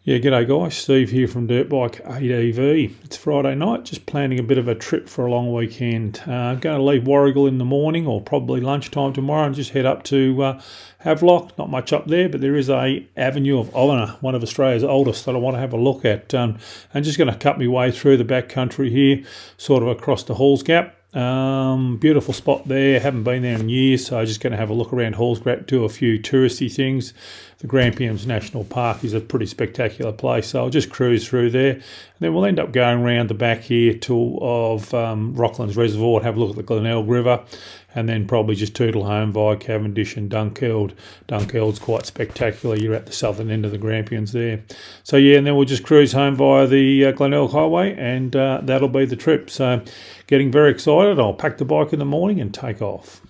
Yeah, g'day guys, Steve here from Dirt Bike 8EV. It's Friday night, just planning a bit of a trip for a long weekend. Going to leave Warragul in the morning or probably lunchtime tomorrow and just head up to Havelock. Not much up there, but there is a Avenue of Honour, one of Australia's oldest, that I want to have a look at. And just going to cut my way through the back country here, sort of across the Halls Gap. Beautiful spot there, haven't been there in years, so I'm just going to have a look around Halls Gap, do a few touristy things. The Grampians National Park is a pretty spectacular place, so I'll just cruise through there, and then we'll end up going around the back here to Rocklands Reservoir, have a look at the Glenelg River, and then probably just tootle home via Cavendish and Dunkeld. Dunkeld's quite spectacular. You're at the southern end of the Grampians there. So yeah, and then we'll just cruise home via the Glenelg Highway, and that'll be the trip. So getting very excited. I'll pack the bike in the morning and take off.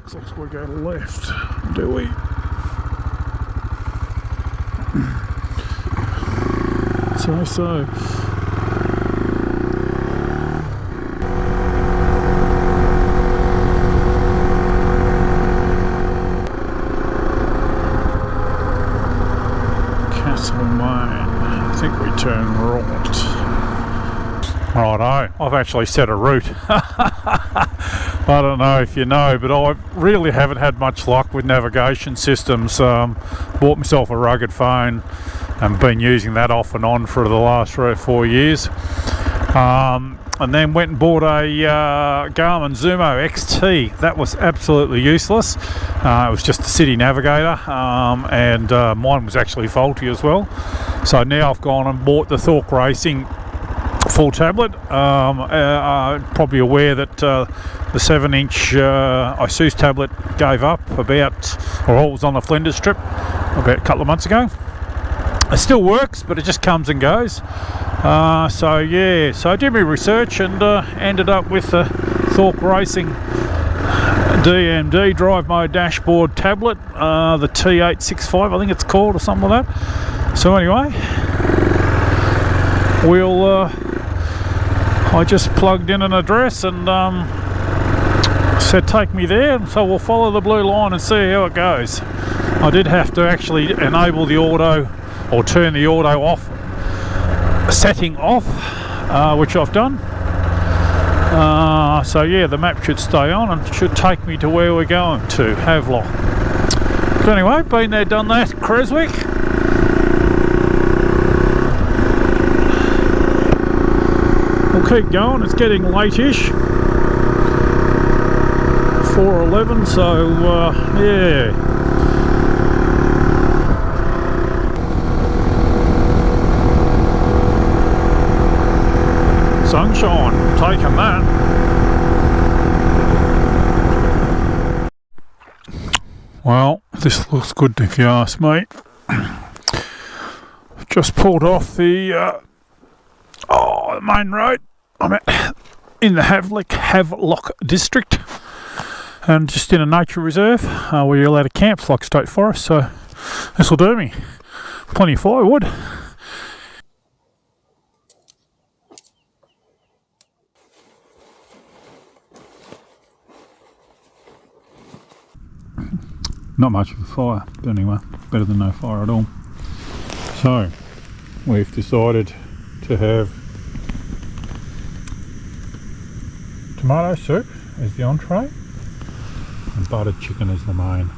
Looks like we go left, do we? So. I think we turn right. Righto, I've actually set a route. I don't know if you know, but I really haven't had much luck with navigation systems. Bought myself a rugged phone and been using that off and on for the last 3 or 4 years. And then went and bought a Garmin Zumo XT. That was absolutely useless. It was just a city navigator, and mine was actually faulty as well. So now I've gone and bought the Thorpe Racing full tablet. Probably aware that the 7-inch Isus tablet gave up or was on the Flinders trip about a couple of months ago. It still works, but it just comes and goes. So I did my research and ended up with the Thorpe Racing DMD Drive Mode Dashboard tablet, the T865 I think it's called, or something like that. So anyway, I just plugged in an address and said take me there, and so we'll follow the blue line and see how it goes. I did have to actually enable the auto, or turn the auto off, setting off, which I've done. So yeah, the map should stay on and should take me to where we're going to, Havelock. But anyway, been there, done that, Creswick. We'll keep going, it's getting late-ish. 4:11, so yeah. Sunshine, taking that. Well, this looks good if you ask me. Just pulled off the main road. I'm in the Havelock district, and just in a nature reserve where you're allowed to camp. It's like state forest, so this will do me. Plenty of firewood. Not much of a fire, but anyway, better than no fire at all. So, we've decided to have tomato soup as the entree and buttered chicken as the main.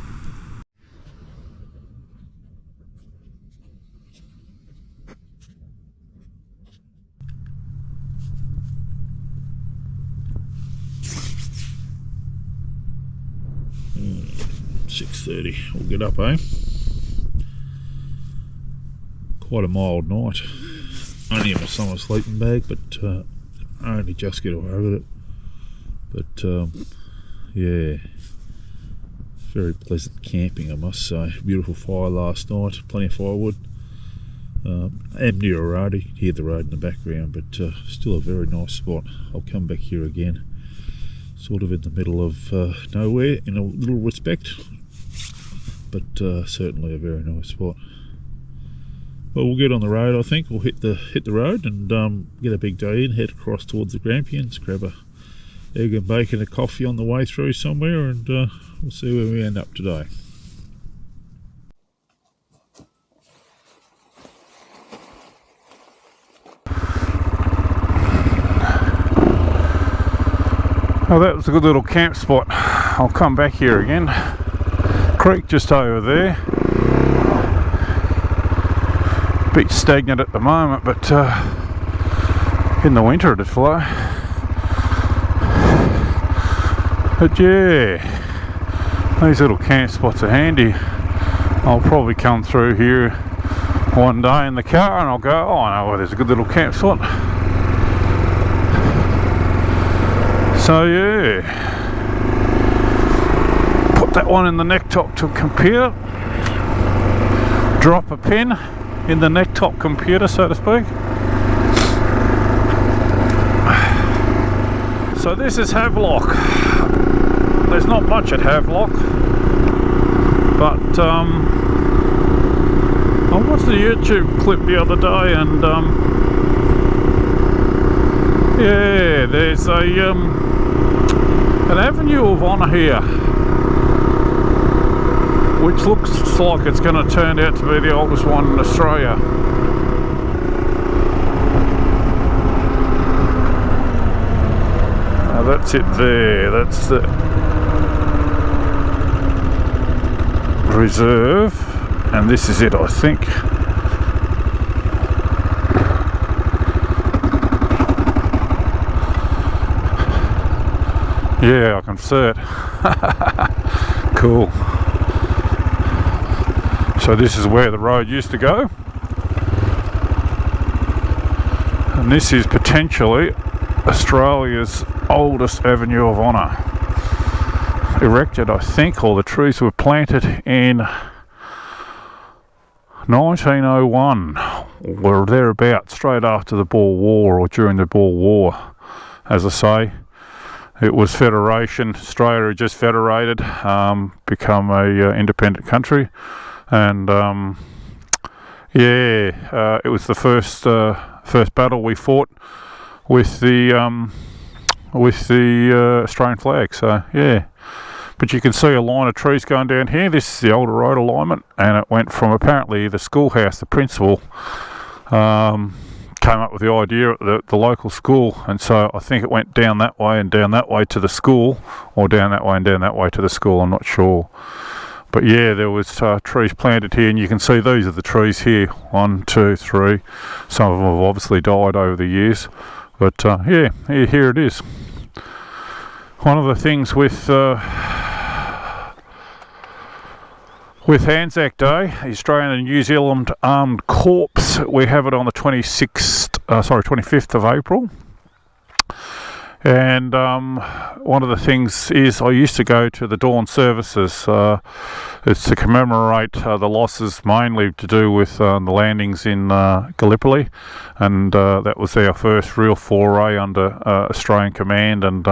Mm. 6:30, we'll get up, eh? Quite a mild night. Only in my summer sleeping bag, but I only just get away with it. But yeah, very pleasant camping, I must say. Beautiful fire last night, plenty of firewood. Empty road, you can hear the road in the background, but still a very nice spot. I'll come back here again. sort of in the middle of nowhere in a little respect, but certainly a very nice spot. Well, we'll get on the road. I think we'll hit the road and get a big day in, head across towards the Grampians, grab a egg and bacon and coffee on the way through somewhere, and we'll see where we end up today. Oh, that was a good little camp spot. I'll come back here again. Creek just over there. Bit stagnant at the moment, but in the winter it'd flow. But yeah, these little camp spots are handy. I'll probably come through here one day in the car and I'll go, oh, I know, well, there's a good little camp spot. So yeah, put that one in the neck-top to computer, drop a pin in the neck-top computer, so to speak. So this is Havelock. There's not much at Havelock, but I watched a YouTube clip the other day, and yeah, there's an avenue of honour here, which looks like it's going to turn out to be the oldest one in Australia. Now that's it there, that's the reserve, and this is it, I think. Yeah, I can see it. Cool. So this is where the road used to go, and this is potentially Australia's oldest avenue of honour. Erected, I think, or the trees were planted in 1901 or thereabouts, straight after the Boer War or during the Boer War. As I say, it was Federation. Australia had just federated, become a independent country, and yeah, it was the first battle we fought with the Australian flag. So yeah, but you can see a line of trees going down here. This is the older road alignment, and it went from apparently the schoolhouse, the principal came up with the idea at the local school, and so I think it went down that way and down that way to the school, or down that way and down that way to the school, I'm not sure. But yeah, there was trees planted here, and you can see these are the trees here, 1, 2, 3. Some of them have obviously died over the years, but yeah, here it is. One of the things with Anzac Day, the Australian and New Zealand Armed Corps, we have it on the 25th of April. And one of the things is I used to go to the dawn services. It's to commemorate the losses, mainly to do with the landings in Gallipoli, and that was our first real foray under Australian command. And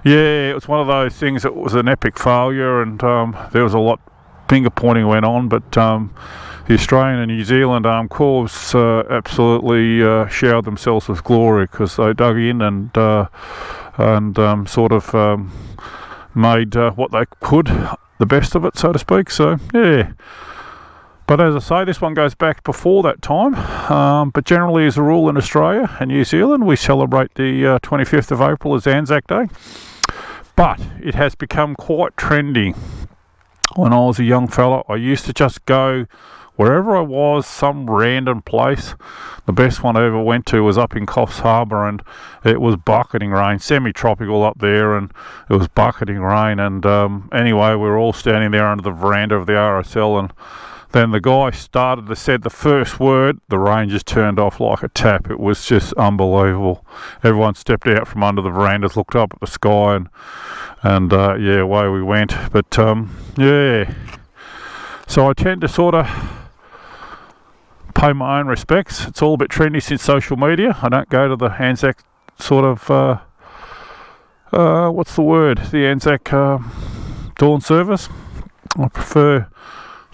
yeah, it was one of those things that was an epic failure, and there was a lot finger pointing went on, but the Australian and New Zealand Armed Corps absolutely showered themselves with glory, because they dug in and sort of made what they could, the best of it, so to speak. So yeah, but as I say, this one goes back before that time, but generally as a rule in Australia and New Zealand we celebrate the 25th of April as Anzac Day, but it has become quite trendy. When I was a young fella, I used to just go wherever I was, some random place. The best one I ever went to was up in Coffs Harbour, and it was bucketing rain, semi-tropical up there, and it was bucketing rain. And anyway, we were all standing there under the veranda of the RSL, and then the guy started to said the first word, the rain just turned off like a tap. It was just unbelievable. Everyone stepped out from under the verandas, looked up at the sky, and yeah, away we went. But yeah, so I tend to sort of pay my own respects. It's all a bit trendy since social media. I don't go to the Anzac sort of what's the word? The Anzac dawn service. I prefer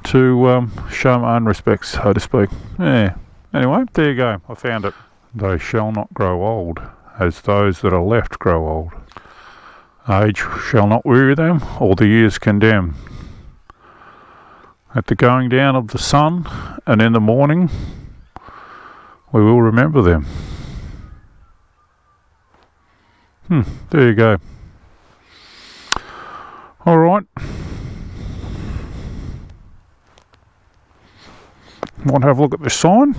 to show my own respects, so to speak. Yeah. Anyway, there you go. I found it. They shall not grow old, as those that are left grow old. Age shall not weary them, or the years condemn. At the going down of the sun, and in the morning, we will remember them. There you go. All right. Want to have a look at this sign?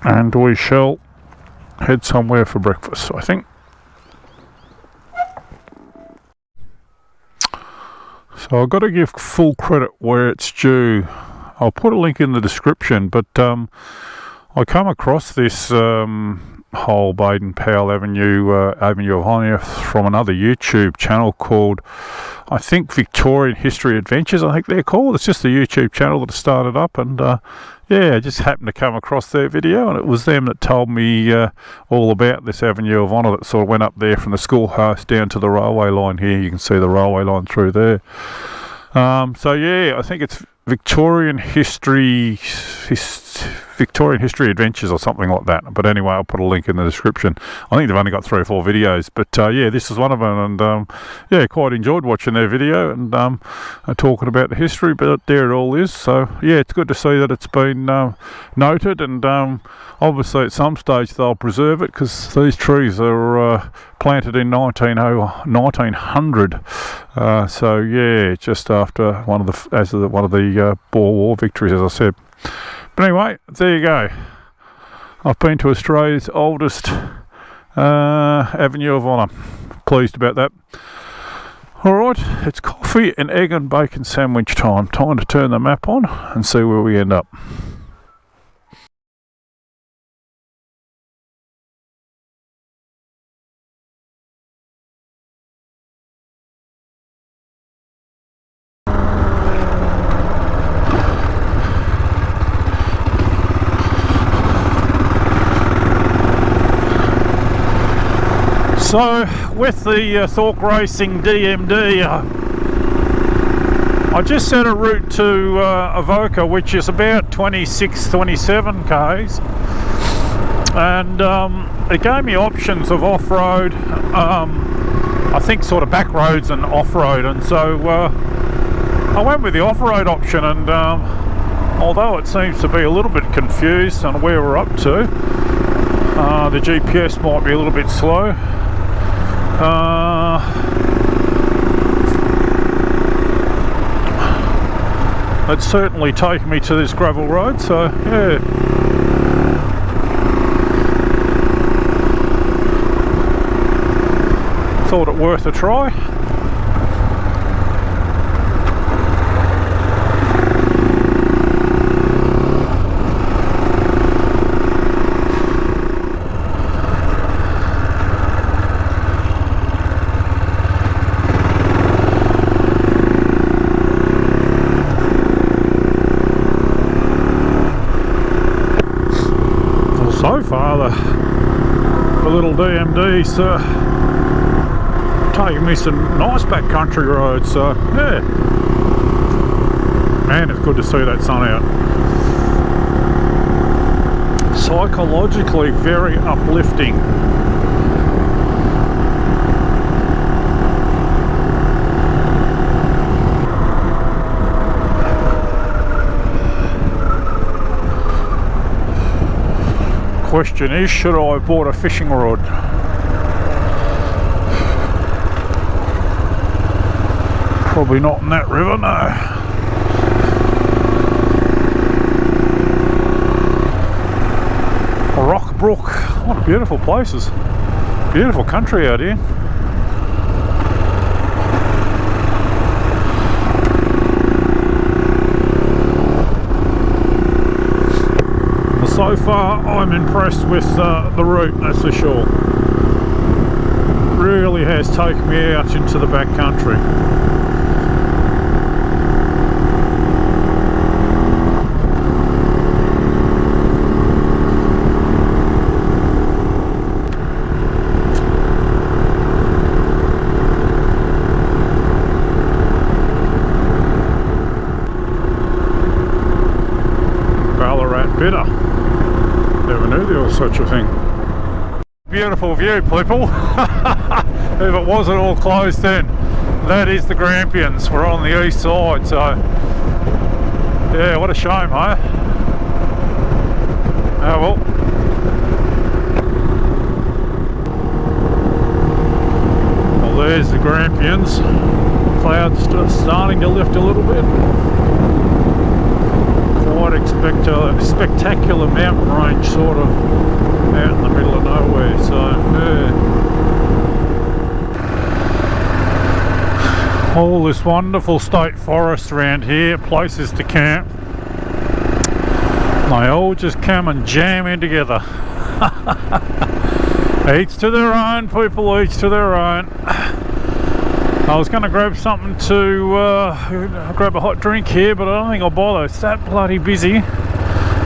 And we shall head somewhere for breakfast, I think. So I've got to give full credit where it's due. I'll put a link in the description, but I come across this whole Baden-Powell Avenue of Honour from another YouTube channel called, I think, Victorian History Adventures, I think they're called. It's just a YouTube channel that started up, and yeah, I just happened to come across their video, and it was them that told me all about this Avenue of Honour that sort of went up there from the schoolhouse down to the railway line here. You can see the railway line through there. So yeah, I think it's Victorian History Adventures or something like that. But anyway, I'll put a link in the description. I think they've only got 3 or 4 videos, but yeah, this is one of them, and yeah, quite enjoyed watching their video and talking about the history, but there it all is. So yeah, it's good to see that it's been noted, and obviously at some stage they'll preserve it, because these trees are planted in 1900. So yeah, just after one of the Boer War victories, as I said. But anyway, there you go. I've been to Australia's oldest Avenue of Honour. Pleased about that. Alright, it's coffee and egg and bacon sandwich time. Time to turn the map on and see where we end up. So, with the Thorpe Racing DMD, I just set a route to Avoca, which is about 26-27 k's, and it gave me options of off-road, I think sort of back roads and off-road, and so I went with the off-road option, and although it seems to be a little bit confused on where we're up to, the GPS might be a little bit slow. It's certainly taken me to this gravel road, so yeah. Thought it worth a try. So far the little DMD's taking me some nice backcountry roads, so yeah. Man, it's good to see that sun out. Psychologically very uplifting. Question is, should I have bought a fishing rod? Probably not in that river, no. Rockbrook, what beautiful places. Beautiful country out here. So far I'm impressed with the route, that's for sure. Really has taken me out into the back country. Never knew there was such a thing. Beautiful view, people. If it wasn't all closed in, that is the Grampians. We're on the east side, so yeah, what a shame, huh? Oh well. Well, there's the Grampians. Clouds starting to lift a little bit. Quite spectacular mountain range, sort of out in the middle of nowhere. So yeah. All this wonderful state forest around here, places to camp. They all just come and jam in together. Each to their own, people, each to their own. I was going to grab something to grab a hot drink here, but I don't think I'll bother. It's that bloody busy.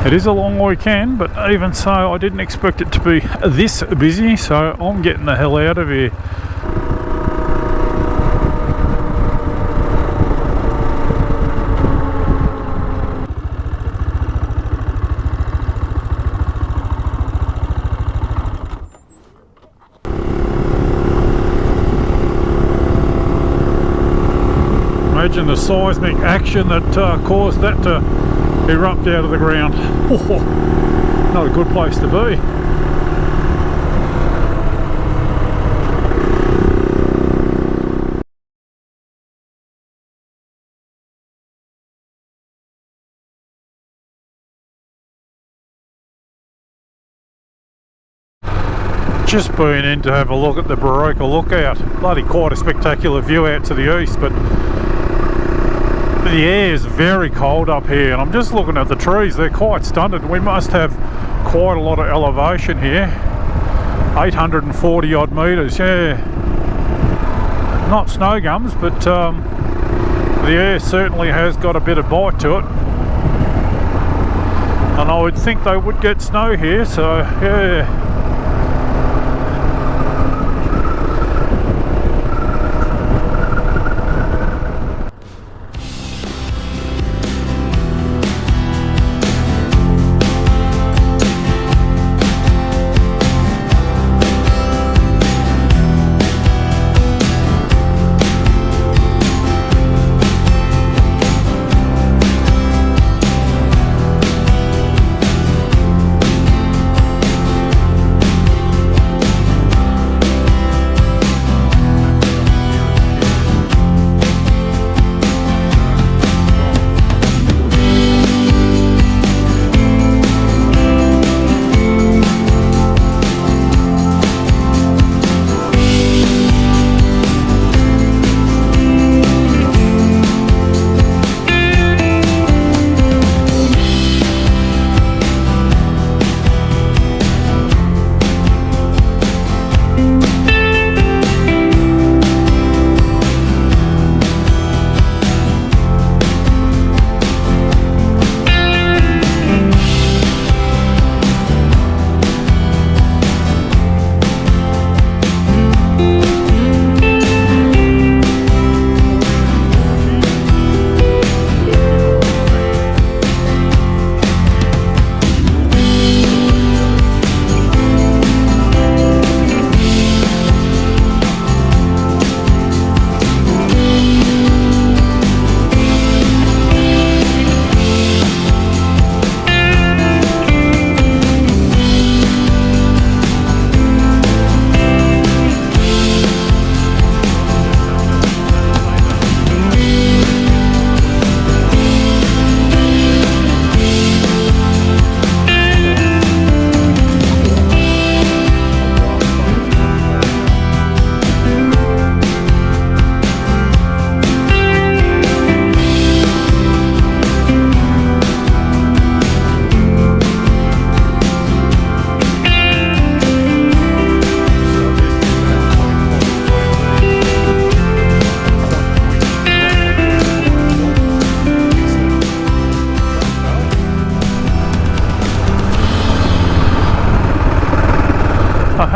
It is a long weekend, but even so, I didn't expect it to be this busy, so I'm getting the hell out of here. Imagine the seismic action that caused that to erupt out of the ground. Oh, not a good place to be. Just been in to have a look at the Barocca lookout. Bloody quite a spectacular view out to the east, but the air is very cold up here, and I'm just looking at the trees. They're quite stunted. We must have quite a lot of elevation here. 840 odd metres, yeah. Not snow gums, but the air certainly has got a bit of bite to it. And I would think they would get snow here, so yeah.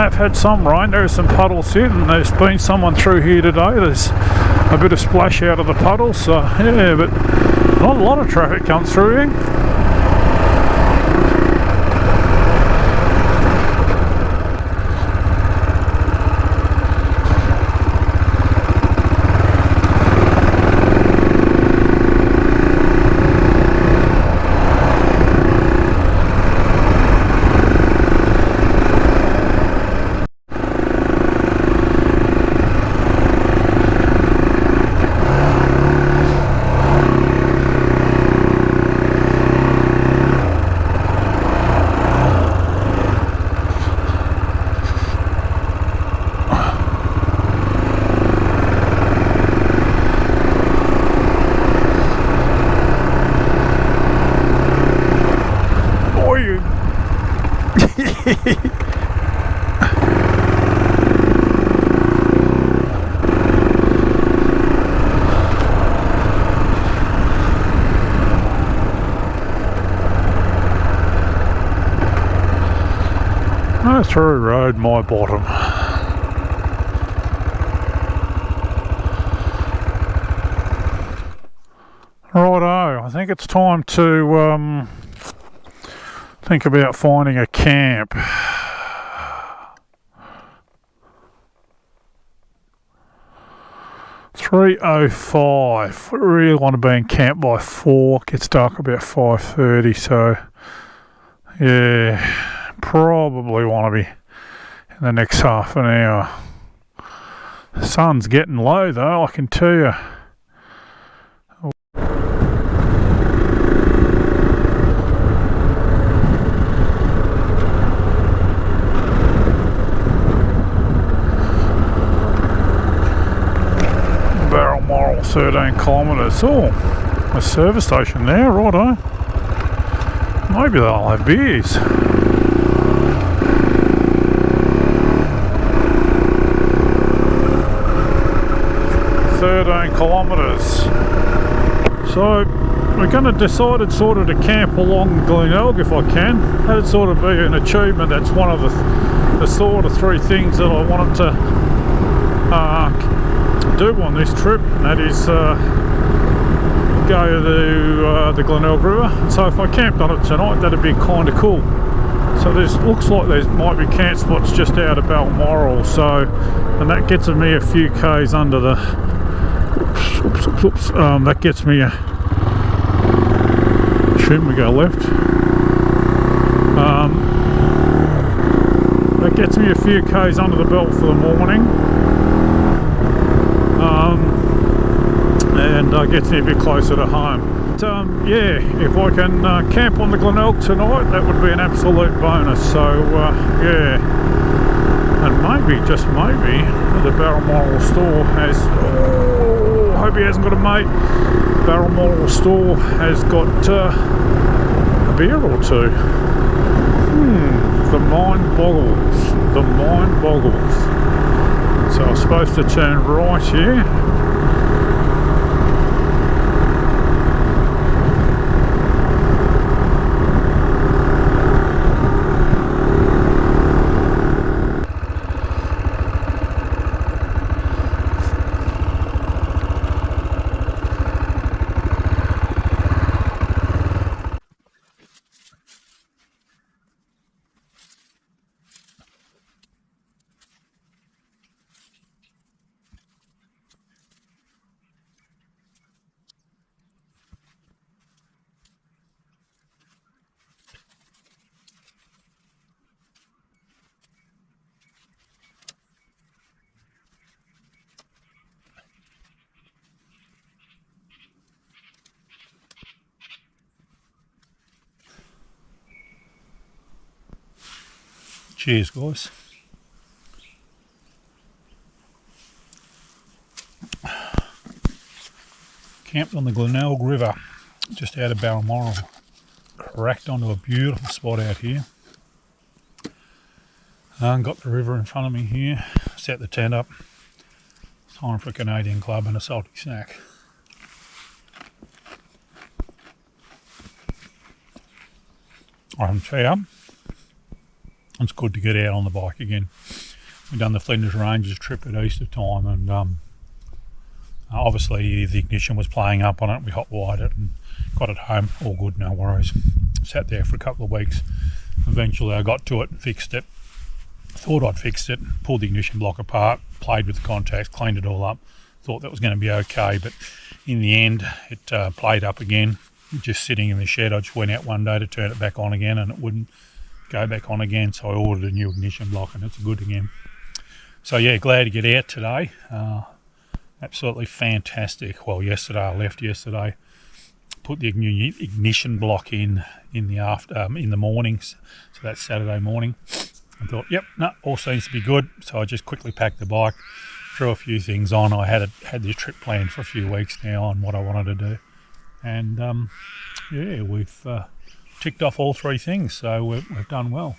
have had some rain. There are some puddles here, and there's been someone through here today. There's a bit of splash out of the puddles, so yeah, but not a lot of traffic comes through here. No through road, my bottom. Righto, I think it's time to think about finding a camp. 3:05. We really want to be in camp by 4. Gets dark about 5:30, so yeah, probably want to be in the next half an hour. The sun's getting low though, I can tell you. Balmoral, 13 kilometres. Oh, a service station there, righto. Maybe they'll have beers. 13 kilometres. So we're going to decide sort of to camp along Glenelg if I can. That'd sort of be an achievement. That's one of the sort of 3 things that I wanted to do on this trip. And that is go to the Glenelg River. So if I camped on it tonight, that'd be kind of cool. So looks like there might be camp spots just out of Balmoral. So, and that gets me a few k's under the. That gets me a. Shouldn't we go left? That gets me a few k's under the belt for the morning. And gets me a bit closer to home. But, yeah, if I can camp on the Glenelg tonight, that would be an absolute bonus. So yeah, and maybe, just maybe, the Balmoral store has. Oh, I hope he hasn't got a mate. Balmoral store has got a beer or 2. The mind boggles. The mind boggles. So I'm supposed to turn right here. Cheers, guys. Camped on the Glenelg River, just out of Balmoral. Cracked onto a beautiful spot out here. Got the river in front of me here. Set the tent up. Time for a Canadian club and a salty snack. I can tell you, it's good to get out on the bike again. We've done the Flinders Ranges trip at Easter time, and obviously the ignition was playing up on it. We hot wired it and got it home. All good, no worries. Sat there for a couple of weeks. Eventually I got to it and fixed it. Thought I'd fixed it, pulled the ignition block apart, played with the contacts, cleaned it all up. Thought that was going to be okay, but in the end it played up again. Just sitting in the shed. I just went out one day to turn it back on again and it wouldn't go back on again, so I ordered a new ignition block and it's good again. So yeah, glad to get out today. Absolutely fantastic. Well, I left yesterday, put the ignition block in the mornings, so that's Saturday morning. I thought, yep, no, all seems to be good. So I just quickly packed the bike, threw a few things on. I had this trip planned for a few weeks now on what I wanted to do, and yeah, we've ticked off all 3 things, so we've done well.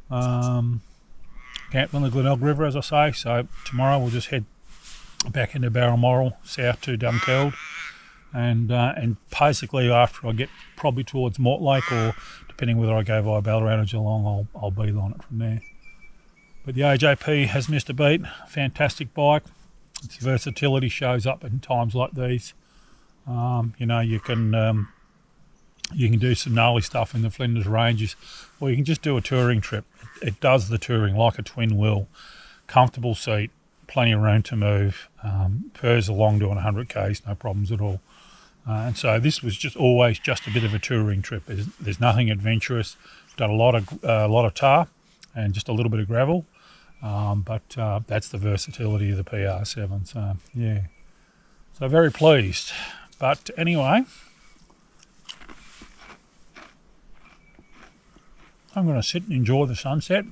Camped on the Glenelg River, as I say. So tomorrow we'll just head back into Balmoral, south to Dunkeld, and basically after I get probably towards Mortlake, or depending whether I go via Ballarat or Geelong, I'll beeline it from there. But the AJP has missed a beat. Fantastic bike. Its versatility shows up in times like these. You know, you can do some gnarly stuff in the Flinders Ranges, or you can just do a touring trip. It does the touring like a twin will. Comfortable seat, plenty of room to move, purrs along doing 100 k's, no problems at all. And so this was always just a bit of a touring trip. There's nothing adventurous. Done a lot of tar and just a little bit of gravel, but that's the versatility of the PR7. So yeah, so very pleased. But anyway, I'm going to sit and enjoy the sunset.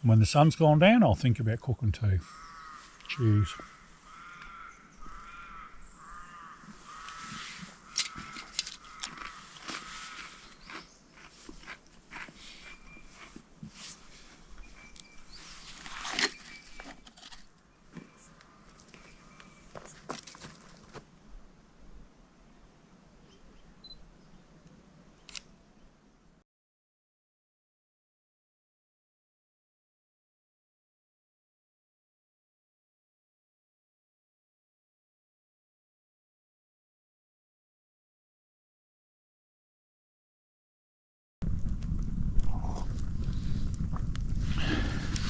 When the sun's gone down, I'll think about cooking tea. Cheers.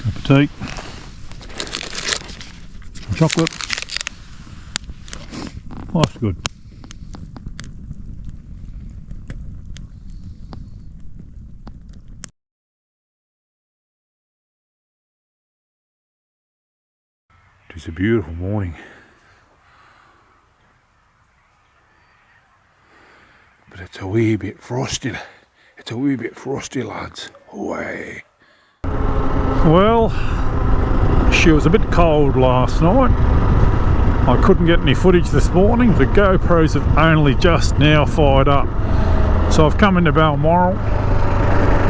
Cup of tea, chocolate. Life's good. It's a beautiful morning, but it's a wee bit frosty. It's a wee bit frosty, lads. Away. Well, she was a bit cold last night. I couldn't get any footage this morning. The GoPros have only just now fired up. So I've come into Balmoral,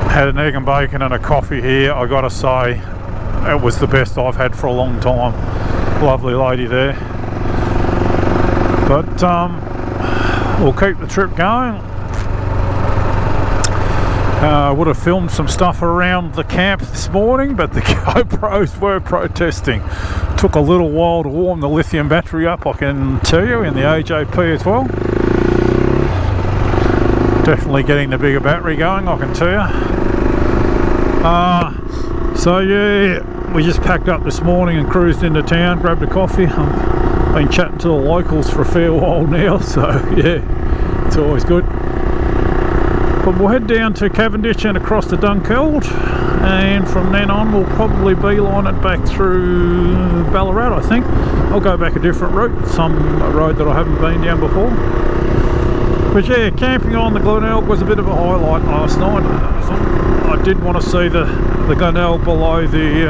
had an egg and bacon and a coffee here. I gotta say, it was the best I've had for a long time. Lovely lady there. But we'll keep the trip going. I would have filmed some stuff around the camp this morning, but the GoPros were protesting. Took a little while to warm the lithium battery up, I can tell you, in the AJP as well. Definitely getting the bigger battery going, I can tell you. So yeah, we just packed up this morning and cruised into town, grabbed a coffee. I've been chatting to the locals for a fair while now, so yeah, it's always good. But we'll head down to Cavendish and across to Dunkeld, and from then on we'll probably beeline it back through Ballarat, I think. I'll go back a different route, some road that I haven't been down before. But yeah, camping on the Glenelg was a bit of a highlight last night. I did want to see the Glenelg below the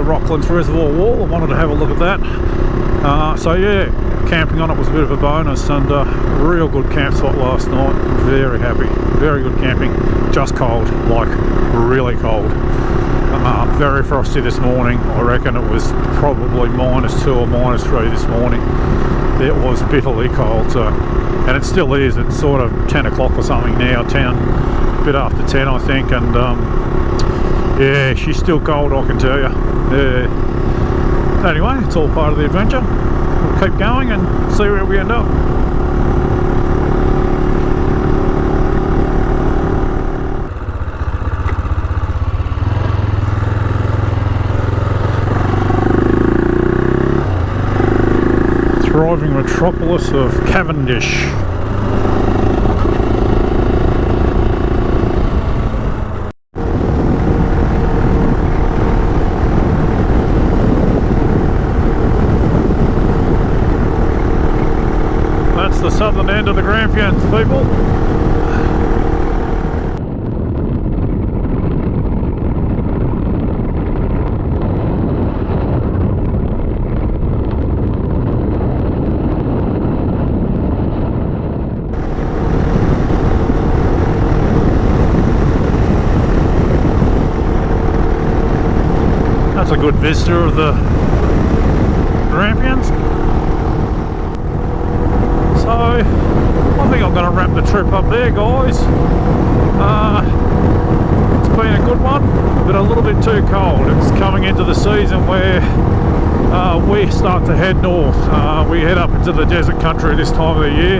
Rocklands Reservoir wall. I wanted to have a look at that. So yeah, camping on it was a bit of a bonus, and real good camp spot last night. Very happy, very good camping. Just cold, like really cold. Very frosty this morning. I reckon it was probably -2 or -3 this morning. It was bitterly cold, so, and it still is. It's sort of 10 o'clock or something now, a bit after 10 I think, and yeah, she's still cold, I can tell you. Yeah. Anyway, it's all part of the adventure. We'll keep going and see where we end up. Thriving metropolis of Cavendish. That's the southern end of the Grampians, people. a good vista of the Grampians. So I think I'm going to wrap the trip up there, guys. It's been a good one, but a little bit too cold. It's coming into the season where we start to head north. We head up into the desert country this time of the year.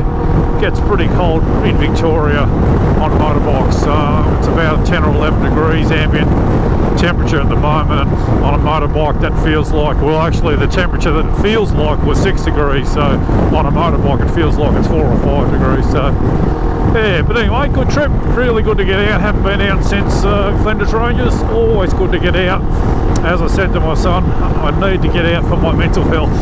It gets pretty cold in Victoria on motorbikes. It's about 10 or 11 degrees ambient temperature at the moment. On a motorbike that feels like, well, actually the temperature that it feels like was 6 degrees, so on a motorbike it feels like it's 4 or 5 degrees. So yeah, but anyway, good trip, really good to get out. Haven't been out since Flinders Ranges. Always good to get out. As I said to my son, I need to get out for my mental health,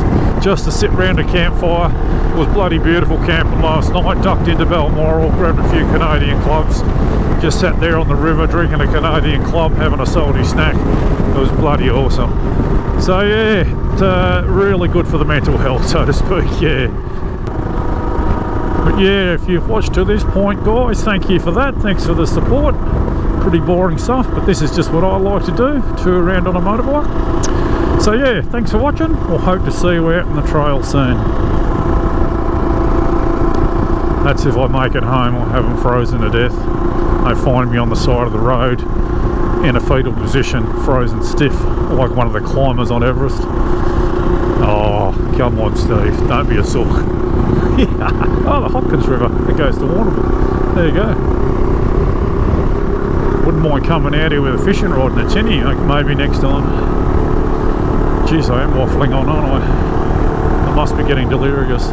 just to sit round a campfire. It was bloody beautiful camping last night. Ducked into Balmoral, grabbed a few Canadian clubs, just sat there on the river drinking a Canadian club, having a salty snack. It was bloody awesome. So yeah, really good for the mental health, so to speak. Yeah. But yeah, if you've watched to this point, guys, thank you for that. Thanks for the support. Pretty boring stuff, but this is just what I like to do, tour around on a motorbike. So yeah, thanks for watching. We'll hope to see you out in the trail soon. That's if I make it home or haven't frozen to death. They find me on the side of the road in a fetal position, frozen stiff, like one of the climbers on Everest. Oh, come on, Steve, don't be a sook. Yeah. Oh, the Hopkins River, it goes to Warrnambool. There you go. Wouldn't mind coming out here with a fishing rod and a tinny, maybe next time. Jeez, I am waffling on, aren't I? I must be getting delirious.